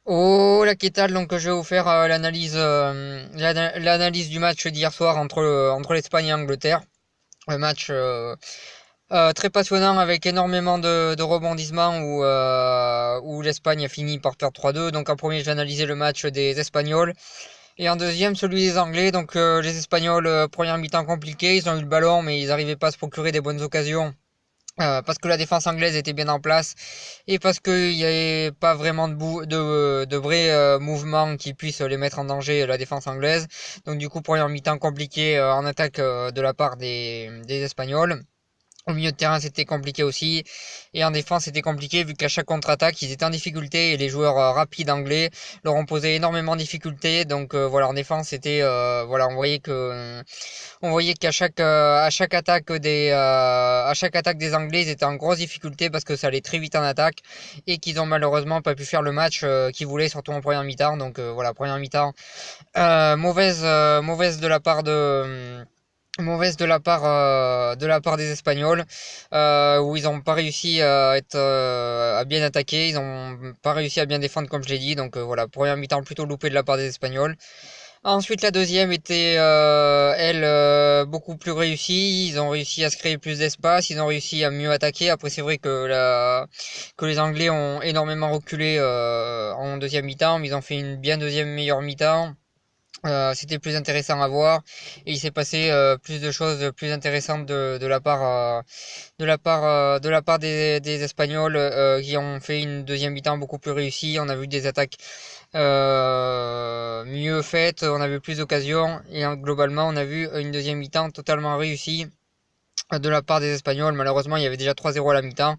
Hola, ¿qué tal? Donc, je vais vous faire l'analyse du match d'hier soir entre l'Espagne et l'Angleterre. Un match très passionnant avec énormément de rebondissements où l'Espagne a fini par perdre 3-2. Donc, en premier, j'ai analysé le match des Espagnols. Et en deuxième, celui des Anglais. Donc, les Espagnols, première mi-temps compliqué. Ils ont eu le ballon, mais ils n'arrivaient pas à se procurer des bonnes occasions. Parce que la défense anglaise était bien en place et parce qu'il n'y avait pas vraiment de vrais mouvements qui puissent les mettre en danger, la défense anglaise. Donc du coup, première mi-temps compliqué en attaque de la part des Espagnols. Au milieu de terrain, c'était compliqué aussi. Et en défense, c'était compliqué vu qu'à chaque contre-attaque, ils étaient en difficulté et les joueurs rapides anglais leur ont posé énormément de difficultés. Donc voilà, en défense, c'était voilà, on voyait qu'à chaque attaque des Anglais, ils étaient en grosse difficulté parce que ça allait très vite en attaque et qu'ils ont malheureusement pas pu faire le match qu'ils voulaient, surtout en première mi-temps. Donc voilà, première mi-temps mauvaise de la part de mauvaise de la part des Espagnols, où ils n'ont pas réussi à bien attaquer, ils n'ont pas réussi à bien défendre comme je l'ai dit. Donc voilà, première mi-temps plutôt loupé de la part des Espagnols. Ensuite, la deuxième était, elle, beaucoup plus réussie. Ils ont réussi à se créer plus d'espace. Ils ont réussi à mieux attaquer. Après, c'est vrai que les Anglais ont énormément reculé en deuxième mi-temps, mais ils ont fait une bien deuxième meilleure mi-temps. C'était plus intéressant à voir et il s'est passé plus de choses plus intéressantes de la part des Espagnols qui ont fait une deuxième mi-temps beaucoup plus réussie. On a vu des attaques mieux faites, on a vu plus d'occasions et globalement on a vu une deuxième mi-temps totalement réussie de la part des Espagnols. Malheureusement, il y avait déjà 3-0 à la mi-temps.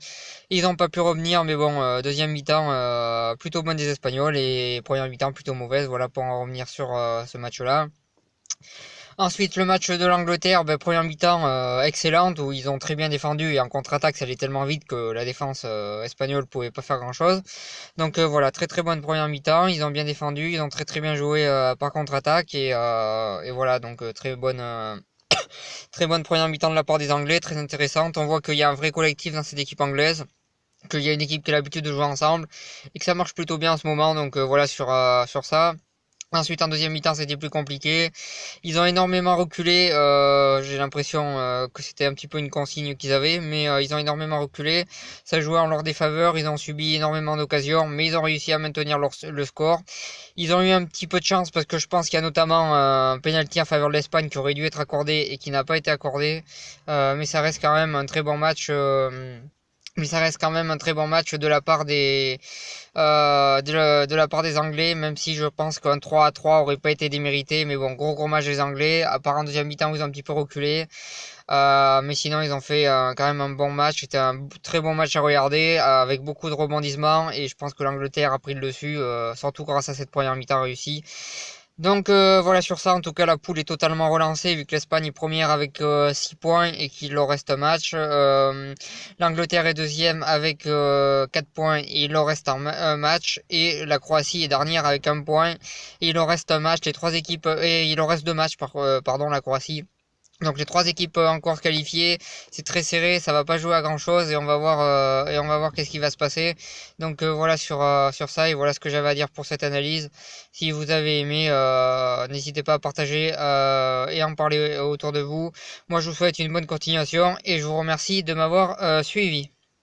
Ils n'ont pas pu revenir, mais bon, deuxième mi-temps plutôt bonne des Espagnols et première mi-temps plutôt mauvaise. Voilà pour en revenir sur ce match-là. Ensuite, le match de l'Angleterre, ben, première mi-temps excellente où ils ont très bien défendu et en contre-attaque ça allait tellement vite que la défense espagnole pouvait pas faire grand-chose. Donc voilà, très très bonne première mi-temps, ils ont bien défendu, ils ont très très bien joué par contre-attaque et voilà, donc très bonne première mi-temps de la part des Anglais, très intéressante. On voit qu'il y a un vrai collectif dans cette équipe anglaise, qu'il y a une équipe qui a l'habitude de jouer ensemble et que ça marche plutôt bien en ce moment. Donc voilà sur ça. Ensuite, en deuxième mi-temps, c'était plus compliqué. Ils ont énormément reculé. J'ai l'impression que c'était un petit peu une consigne qu'ils avaient, mais ils ont énormément reculé. Ça jouait en leur défaveur. Ils ont subi énormément d'occasions, mais ils ont réussi à maintenir le score. Ils ont eu un petit peu de chance parce que je pense qu'il y a notamment un penalty en faveur de l'Espagne qui aurait dû être accordé et qui n'a pas été accordé. Mais ça reste quand même un très bon match. Mais ça reste quand même un très bon match de la part de la part des Anglais, même si je pense qu'un 3-3 aurait pas été démérité. Mais bon, gros match des Anglais. À part en deuxième mi-temps où ils ont un petit peu reculé. Mais sinon, ils ont fait quand même un bon match. C'était un très bon match à regarder, avec beaucoup de rebondissements. Et je pense que l'Angleterre a pris le dessus, surtout grâce à cette première mi-temps réussie. Donc voilà sur ça, en tout cas la poule est totalement relancée vu que l'Espagne est première avec 6 points et qu'il leur reste un match. L'Angleterre est deuxième avec 4 points et il leur reste un match. Et la Croatie est dernière avec un point et il leur reste un match. Les trois équipes et il leur reste deux matchs pardon la Croatie. Donc les trois équipes encore qualifiées, c'est très serré, ça va pas jouer à grand chose et on va voir qu'est-ce qui va se passer. Donc voilà sur ça et voilà ce que j'avais à dire pour cette analyse. Si vous avez aimé, n'hésitez pas à partager et à en parler autour de vous. Moi je vous souhaite une bonne continuation et je vous remercie de m'avoir suivi.